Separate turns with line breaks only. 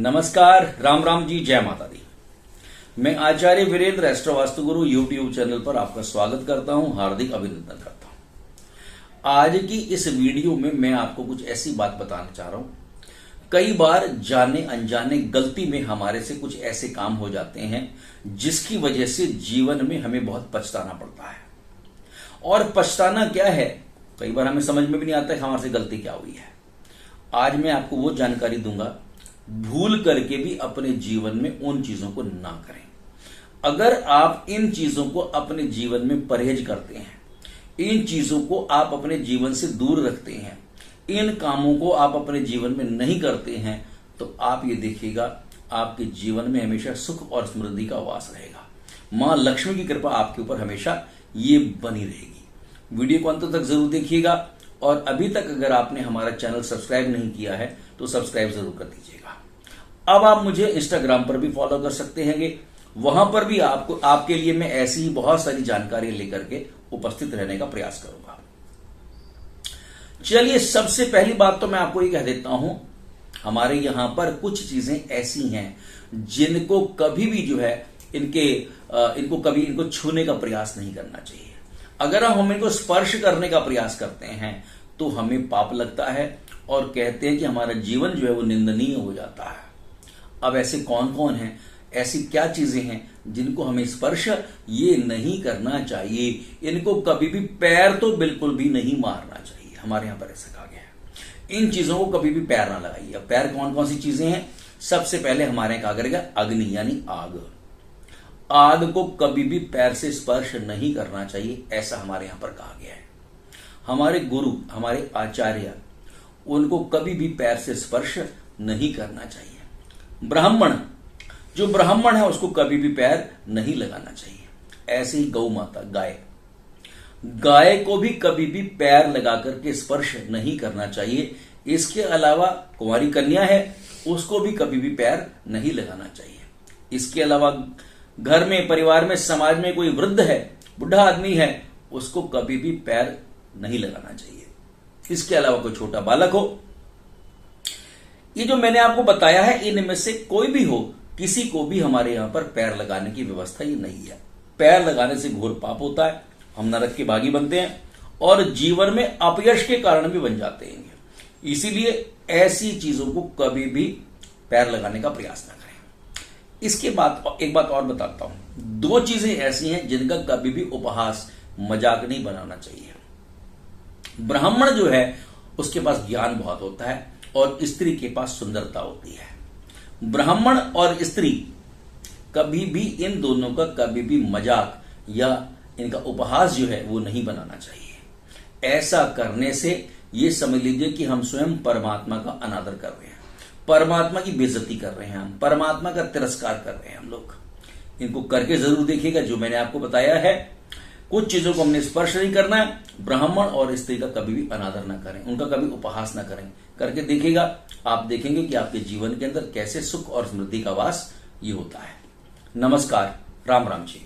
नमस्कार, राम राम जी, जय माता दी। मैं आचार्य वीरेंद्र एस्ट्रो वास्तु गुरु यूट्यूब चैनल पर आपका स्वागत करता हूं, हार्दिक अभिनंदन करता हूं। आज की इस वीडियो में मैं आपको कुछ ऐसी बात बताना चाह रहा हूं। कई बार जाने अनजाने गलती में हमारे से कुछ ऐसे काम हो जाते हैं जिसकी वजह से जीवन में हमें बहुत पछताना पड़ता है। और पछताना क्या है, कई बार हमें समझ में भी नहीं आता है हमारे से गलती क्या हुई है। आज मैं आपको वो जानकारी दूंगा, भूल करके भी अपने जीवन में उन चीजों को ना करें। अगर आप इन चीजों को अपने जीवन में परहेज करते हैं, इन चीजों को आप अपने जीवन से दूर रखते हैं, इन कामों को आप अपने जीवन में नहीं करते हैं, तो आप ये देखिएगा आपके जीवन में हमेशा सुख और समृद्धि का वास रहेगा। मां लक्ष्मी की कृपा आपके ऊपर हमेशा ये बनी रहेगी। वीडियो को अंत तक जरूर देखिएगा और अभी तक अगर आपने हमारा चैनल सब्सक्राइब नहीं किया है तो सब्सक्राइब जरूर कर दीजिएगा। अब आप मुझे इंस्टाग्राम पर भी फॉलो कर सकते हैं, वहां पर भी आपके लिए मैं ऐसी ही बहुत सारी जानकारी लेकर के उपस्थित रहने का प्रयास करूंगा। चलिए, सबसे पहली बात तो मैं आपको ये कह देता हूं, हमारे यहां पर कुछ चीजें ऐसी हैं जिनको कभी भी जो है इनको छूने का प्रयास नहीं करना चाहिए। अगर हम इनको स्पर्श करने का प्रयास करते हैं तो हमें पाप लगता है और कहते हैं कि हमारा जीवन जो है वो निंदनीय हो जाता है। अब ऐसे कौन कौन हैं, ऐसी क्या चीजें हैं जिनको हमें स्पर्श ये नहीं करना चाहिए। इनको कभी भी पैर तो बिल्कुल भी नहीं मारना चाहिए, हमारे यहां पर ऐसा कहा गया है। इन चीजों को कभी भी पैर ना लगाइए। अब पैर कौन कौन सी चीजें हैं, सबसे पहले हमारे यहां कहा गया अग्नि यानी आग। आग को कभी भी पैर से स्पर्श नहीं करना चाहिए, ऐसा हमारे यहां पर कहा गया है। हमारे गुरु, हमारे आचार्य, उनको कभी भी पैर से स्पर्श नहीं करना चाहिए। ब्राह्मण, जो ब्राह्मण है उसको कभी भी पैर नहीं लगाना चाहिए। ऐसे ही गौ माता, गाय को भी कभी भी पैर लगा करके स्पर्श नहीं करना चाहिए। इसके अलावा कुंवारी कन्या है, उसको भी कभी भी पैर नहीं लगाना चाहिए। इसके अलावा घर में, परिवार में, समाज में कोई वृद्ध है, बुढ़ा आदमी है, उसको कभी भी पैर नहीं लगाना चाहिए। इसके अलावा कोई छोटा बालक हो, ये जो मैंने आपको बताया है इनमें से कोई भी हो, किसी को भी हमारे यहां पर पैर लगाने की व्यवस्था ही नहीं है। पैर लगाने से घोर पाप होता है, हम नरक के भागी बनते हैं और जीवन में अपयश के कारण भी बन जाते हैं। इसीलिए ऐसी चीजों को कभी भी पैर लगाने का प्रयास न करें। इसके बाद एक बात और बताता हूं, दो चीजें ऐसी हैं जिनका कभी भी उपहास, मजाक नहीं बनाना चाहिए। ब्राह्मण जो है उसके पास ज्ञान बहुत होता है और स्त्री के पास सुंदरता होती है। ब्राह्मण और स्त्री कभी भी, इन दोनों का कभी भी मजाक या इनका उपहास जो है वो नहीं बनाना चाहिए। ऐसा करने से ये समझ लीजिए कि हम स्वयं परमात्मा का अनादर कर रहे हैं, परमात्मा की बेइज्जती कर रहे हैं, हम परमात्मा का तिरस्कार कर रहे हैं हम लोग। इनको करके जरूर देखिएगा जो मैंने आपको बताया है। कुछ चीजों को हमने स्पर्श नहीं करना है। ब्राह्मण और स्त्री का कभी भी अनादर ना करें, उनका कभी उपहास ना करें। करके देखिएगा, आप देखेंगे कि आपके जीवन के अंदर कैसे सुख और समृद्धि का वास ये होता है। नमस्कार, राम राम जी।